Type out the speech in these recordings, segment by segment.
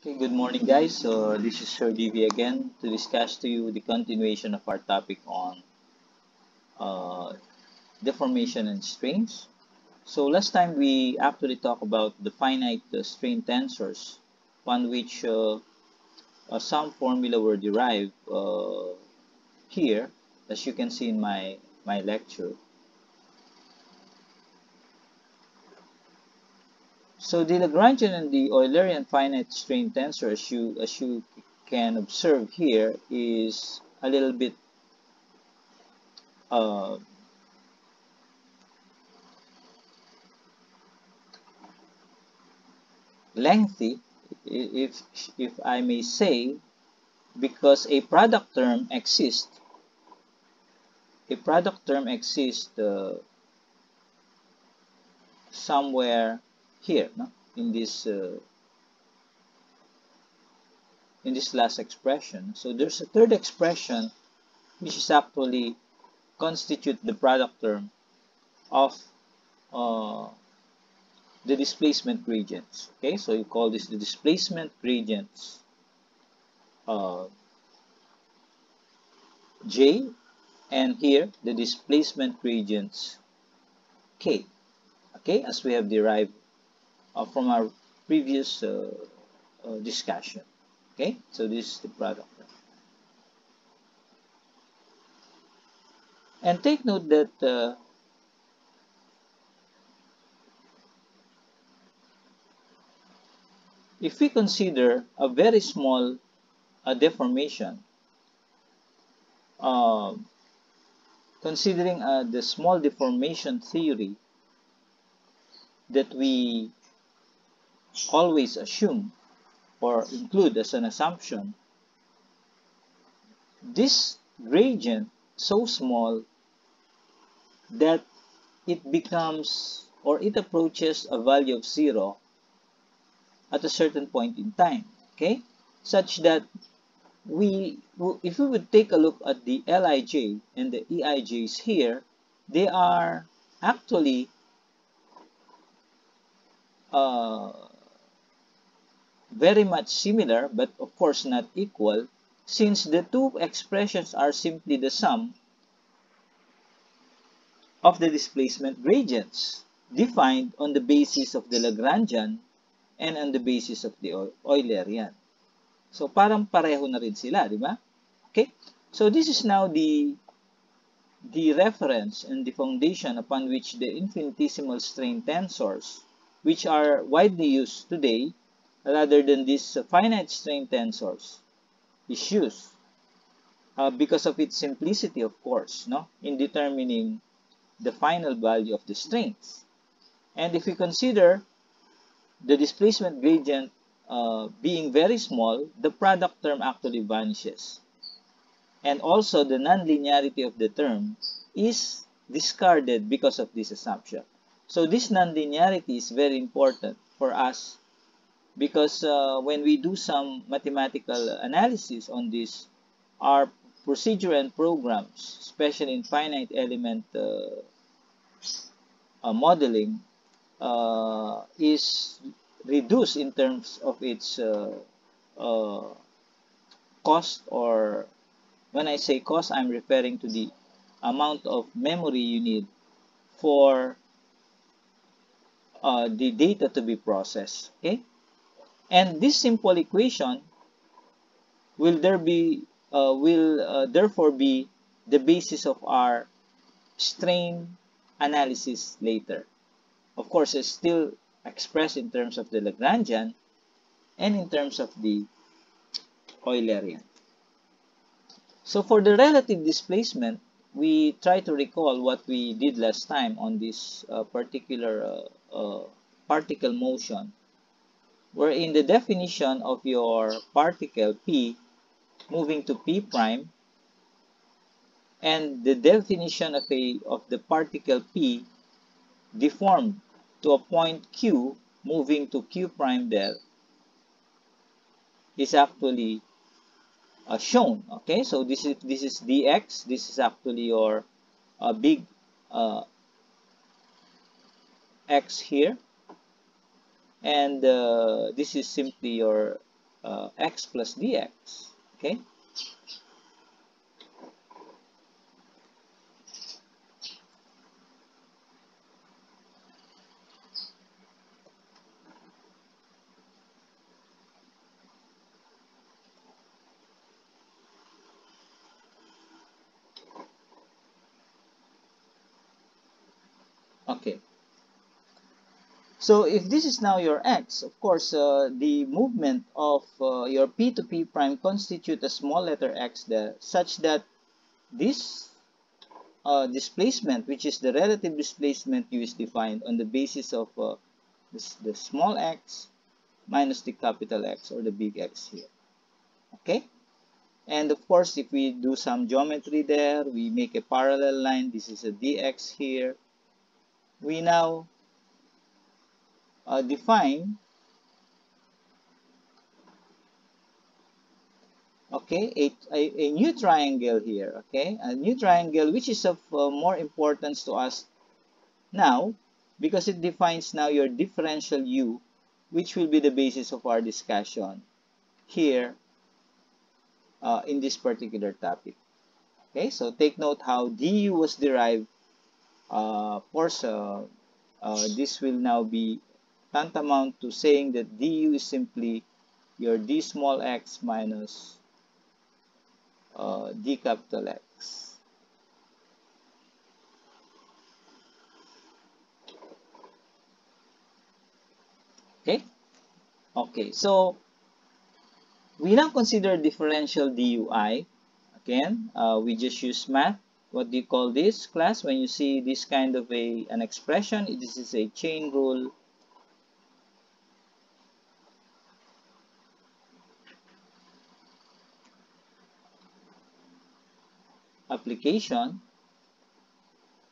Okay, good morning guys. So this is Sir DV again to discuss to you the continuation of our topic on uh, deformation and strains. So last time we actually talked about the finite strain tensors upon which some formula were derived here, as you can see in my lecture. So the Lagrangian and the Eulerian finite strain tensor, as you can observe here, is a little bit uh, lengthy, if I may say, because a product term exists somewhere here, no? In this last expression. So there's a third expression which is actually constitute the product term of uh, the displacement gradients. Okay, so you call this the displacement gradients uh, J, and here the displacement gradients K. Okay, as we have derived from our previous discussion. Okay, so this is the product. And take note that if we consider a very small deformation, uh, considering the small deformation theory that we always assume or include as an assumption, this gradient so small that it becomes or it approaches a value of 0 at a certain point in time, okay, such that if we would take a look at the Lij and the Eij's here, they are actually uh, very much similar, but of course not equal, since the two expressions are simply the sum of the displacement gradients defined on the basis of the Lagrangian and on the basis of the Eulerian. So parang pareho na rin sila, di ba? Okay? So this is now the reference and the foundation upon which the infinitesimal strain tensors, which are widely used today, rather than these finite strain tensors, is used because of its simplicity, of course, no, in determining the final value of the strains. And if we consider the displacement gradient being very small, the product term actually vanishes. And also the nonlinearity of the term is discarded because of this assumption. So this nonlinearity is very important for us because when we do some mathematical analysis on this, our procedure and programs, especially in finite element modeling, is reduced in terms of its uh, cost, or when I say cost, I'm referring to the amount of memory you need for the data to be processed. Okay, and this simple equation will therefore be the basis of our strain analysis later. Of course, it's still expressed in terms of the Lagrangian and in terms of the Eulerian. So for the relative displacement, we try to recall what we did last time on this particular particle motion, wherein the definition of your particle P moving to P prime and the definition of the particle P deformed to a point Q moving to Q prime there is actually shown. Okay, so this is dx. This is actually your big x here, and this is simply your x plus dx. Okay? Okay. So if this is now your x, of course, the movement of your p to p prime constitute a small letter x there, such that this displacement, which is the relative displacement u, is defined on the basis of the small x minus the capital X or the big X here. Okay? And of course, if we do some geometry there, we make a parallel line. This is a dx here. We now define, okay, a new triangle here. Okay, a new triangle which is of more importance to us now because it defines now your differential u, which will be the basis of our discussion here in this particular topic. Okay, so take note how du was derived. Of course, this will now be tantamount to saying that du is simply your d small x minus d capital X. Okay? Okay, so we now consider differential dui. Again, we just use math. What do you call this, class? When you see this kind of an expression, this is a chain rule. Application.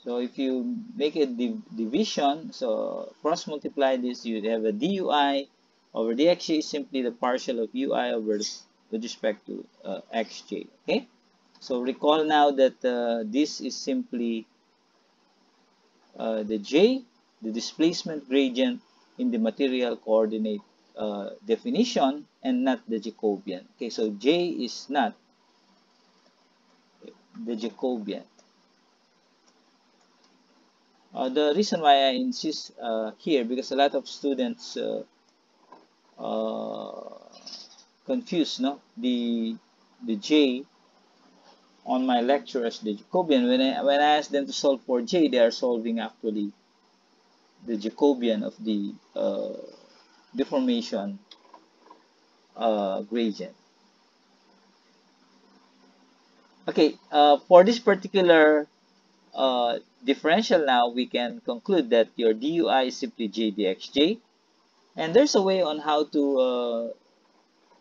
So if you make a division, so cross multiply this, you have a dui over dxj is simply the partial of ui over with respect to xj. Okay. So recall now that this is simply the j, the displacement gradient in the material coordinate definition, and not the Jacobian. Okay, so j is not the Jacobian. The reason why I insist here, because a lot of students confuse the j on my lecture as the Jacobian. When I ask them to solve for j, they are solving actually the Jacobian of the deformation gradient. Okay, for this particular differential now, we can conclude that your dui is simply j dxj. And there's a way on how to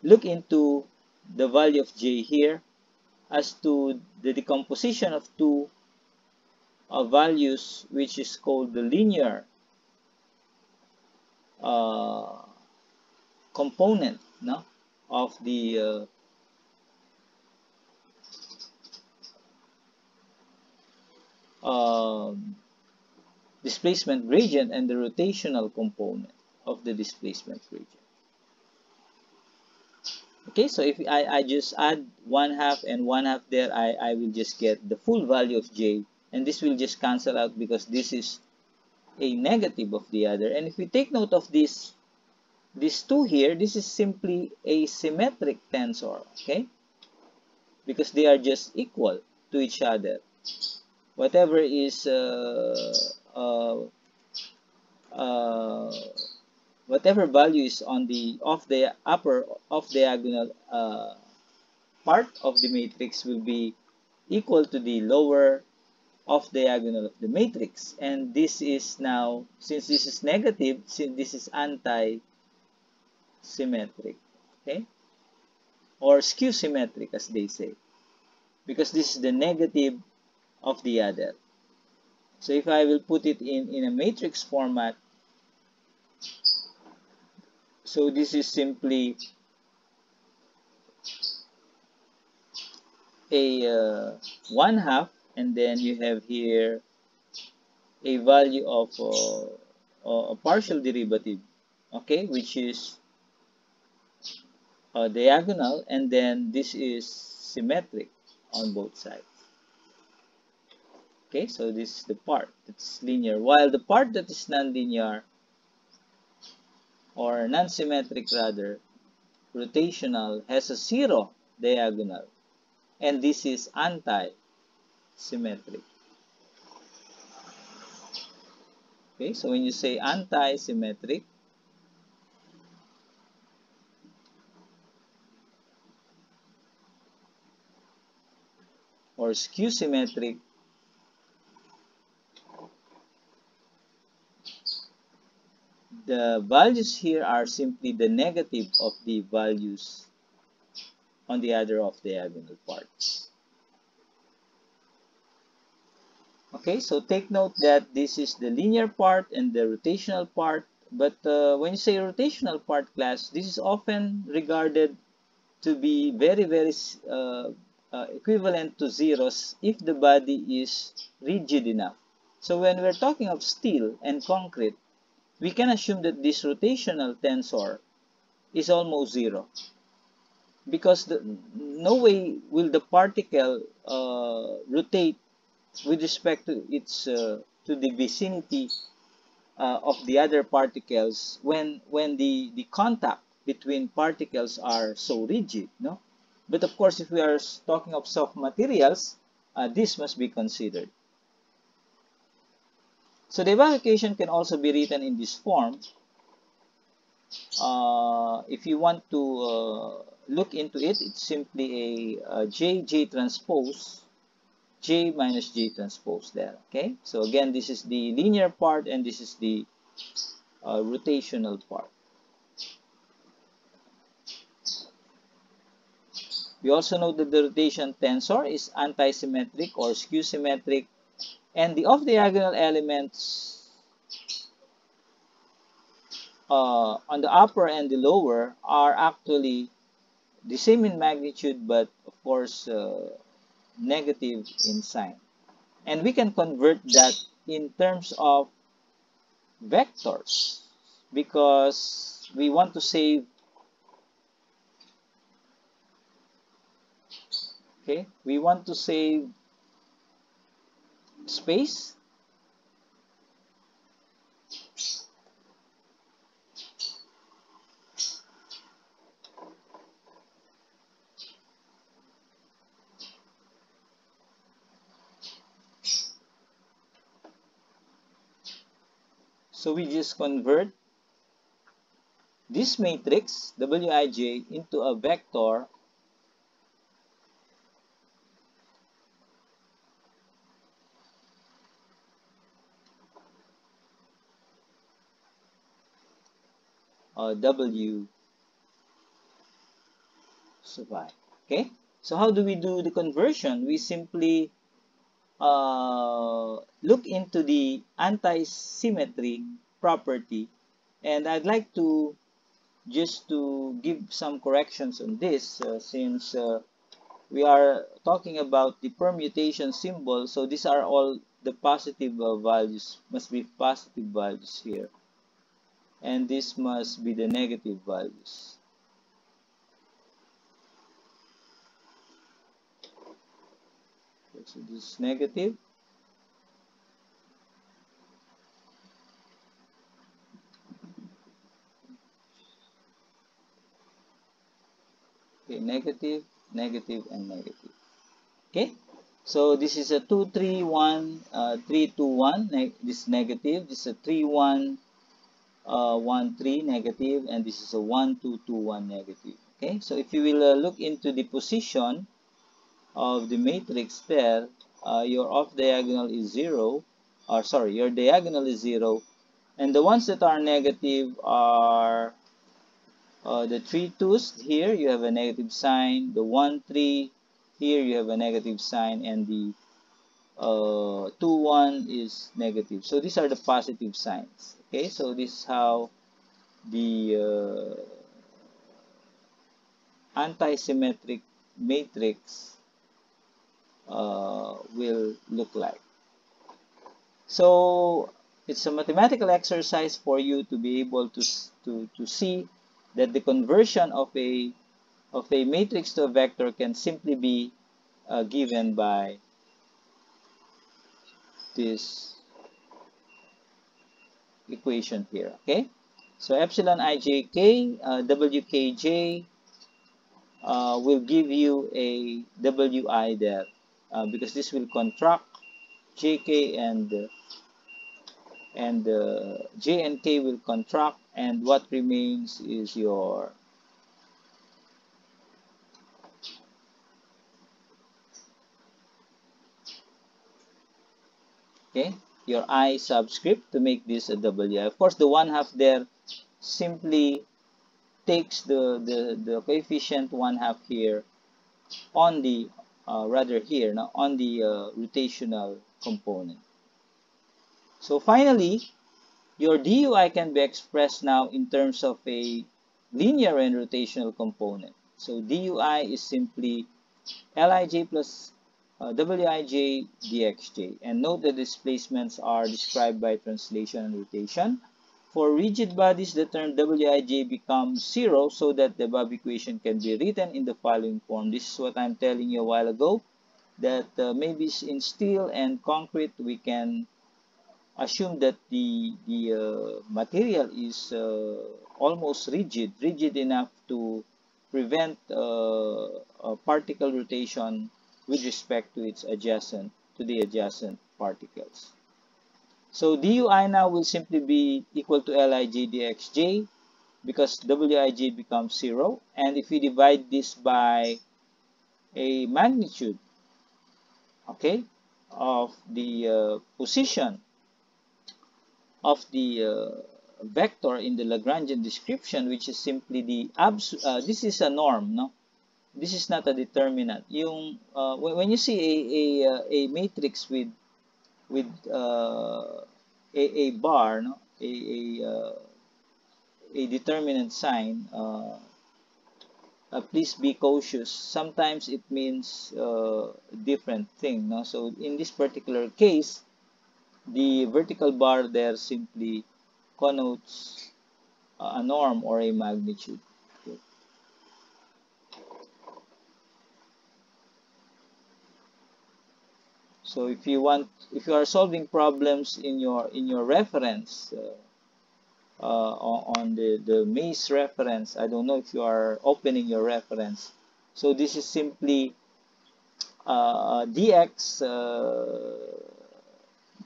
look into the value of j here as to the decomposition of two values, which is called the linear component of the displacement gradient and the rotational component of the displacement gradient. Okay, so if I just add 1/2 and 1/2 there, I will just get the full value of j, and this will just cancel out because this is a negative of the other. And if we take note of these two here, this is simply a symmetric tensor, okay? Because they are just equal to each other. Whatever is whatever value is on the upper off diagonal part of the matrix will be equal to the lower off diagonal of the matrix. And this is now, since this is negative, since this is anti-symmetric, okay? Or skew symmetric as they say, because this is the negative of the other. So if I will put it in a matrix format, so this is simply a 1/2, and then you have here a value of a partial derivative, okay, which is diagonal, and then this is symmetric on both sides. Okay, so this is the part that's linear, while the part that is nonlinear or non-symmetric rather, rotational, has a 0 diagonal, and this is anti-symmetric. Okay, so when you say anti-symmetric, or skew symmetric, the values here are simply the negative of the values on the other off diagonal parts. Okay, so take note that this is the linear part and the rotational part, but when you say rotational part, class, this is often regarded to be very equivalent to zeros if the body is rigid enough. So when we're talking of steel and concrete, we can assume that this rotational tensor is almost 0, because no way will the particle rotate with respect to its to the vicinity of the other particles when the contact between particles are so rigid, no? But of course, if we are talking of soft materials, this must be considered. So the above equation can also be written in this form. If you want to look into it, it's simply a J transpose, J minus J transpose there. Okay, so again, this is the linear part and this is the rotational part. We also know that the rotation tensor is anti-symmetric or skew symmetric, and the off-diagonal elements on the upper and the lower are actually the same in magnitude, but of course negative in sign. And we can convert that in terms of vectors because we want to save, okay, we want to save space. So we just convert this matrix Wij into a vector W sub I. Okay, so how do we do the conversion? We simply look into the anti-symmetry property, and I'd like to just to give some corrections on this since we are talking about the permutation symbol, so these are all the positive values, must be positive values here, and this must be the negative values. Okay, so this is negative. Okay, negative, negative, and negative. Okay, so this is a 2, 3, 1, 3, 2, 1. This is negative. This is a 3, 1, 1, 3 negative, and this is a 1, 2, 2, 1 negative. Okay, so if you will look into the position of the matrix there, your off diagonal is 0, or sorry, your diagonal is 0, and the ones that are negative are the 3 2's here, you have a negative sign. The 1 3 here, you have a negative sign, and the 2 1 is negative. So these are the positive signs. Okay, so this is how the anti-symmetric matrix will look like. So it's a mathematical exercise for you to be able to see that the conversion of a of a matrix to a vector can simply be given by this equation here. Okay, so epsilon ijk wkj will give you a wi there because this will contract jk and j and k will contract, and what remains is your your I subscript to make this a wi. Of course, the 1/2 there simply takes the coefficient 1/2 here on the rather here now on the rotational component. So finally, your dui can be expressed now in terms of a linear and rotational component. So dui is simply lij plus wij dxj. And note that displacements are described by translation and rotation. For rigid bodies, the term wij becomes 0 so that the above equation can be written in the following form. This is what I'm telling you a while ago, that maybe in steel and concrete we can assume that the material is almost rigid enough to prevent a particle rotation with respect to its adjacent, to the adjacent particles. So dui now will simply be equal to lij dxj because wij becomes 0. And if we divide this by a magnitude, okay, of the position of the vector in the Lagrangian description, which is simply the this is a norm, no? This is not a determinant. Yung when you see a matrix with a bar, no, a determinant sign, please be cautious. Sometimes it means different thing, no? So in this particular case, the vertical bar there simply connotes a norm or a magnitude. Okay. So if you are solving problems in your reference on the maze reference, I don't know if you are opening your reference. So this is simply dx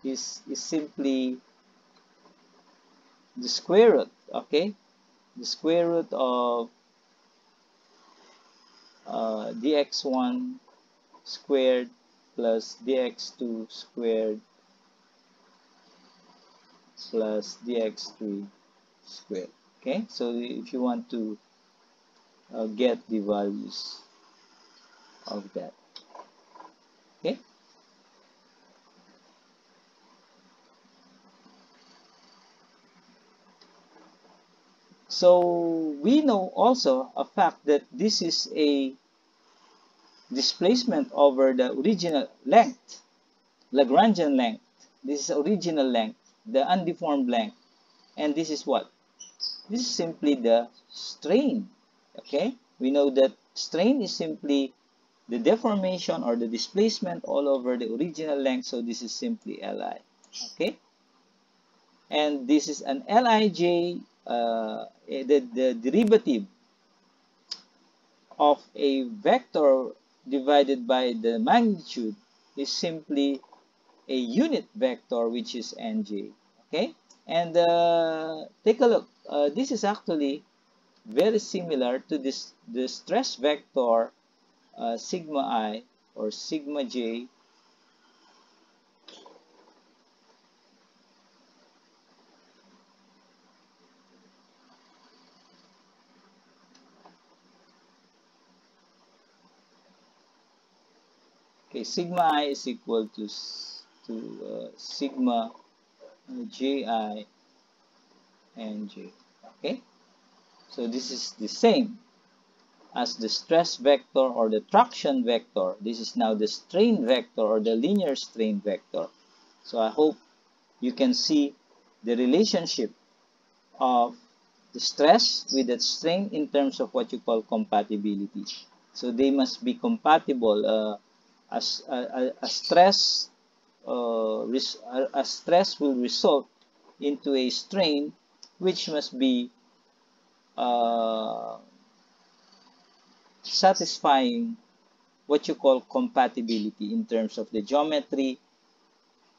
is simply the square root, okay? The square root of dx1 squared plus dx2 squared plus dx3 squared. Okay, so if you want to get the values of that. Okay. So we know also a fact that this is a displacement over the original length, Lagrangian length. This is original length, the undeformed length. And this is what? This is simply the strain. Okay? We know that strain is simply the deformation or the displacement all over the original length. So this is simply Li. Okay? And this is an Lij, the derivative of a vector divided by the magnitude is simply a unit vector, which is nj. Okay, and take a look. This is actually very similar to the stress vector sigma I or sigma j Okay, sigma I is equal to sigma ji and j. Okay, so this is the same as the stress vector or the traction vector. This is now the strain vector or the linear strain vector. So I hope you can see the relationship of the stress with the strain in terms of what you call compatibility. So they must be compatible. A stress a stress will result into a strain which must be uh, satisfying what you call compatibility in terms of the geometry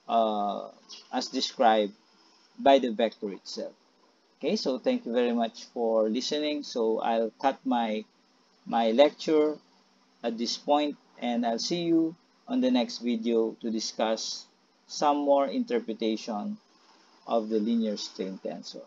uh, as described by the vector itself. Okay, so thank you very much for listening. So I'll cut my lecture at this point, and I'll see you on the next video to discuss some more interpretation of the linear string tensor.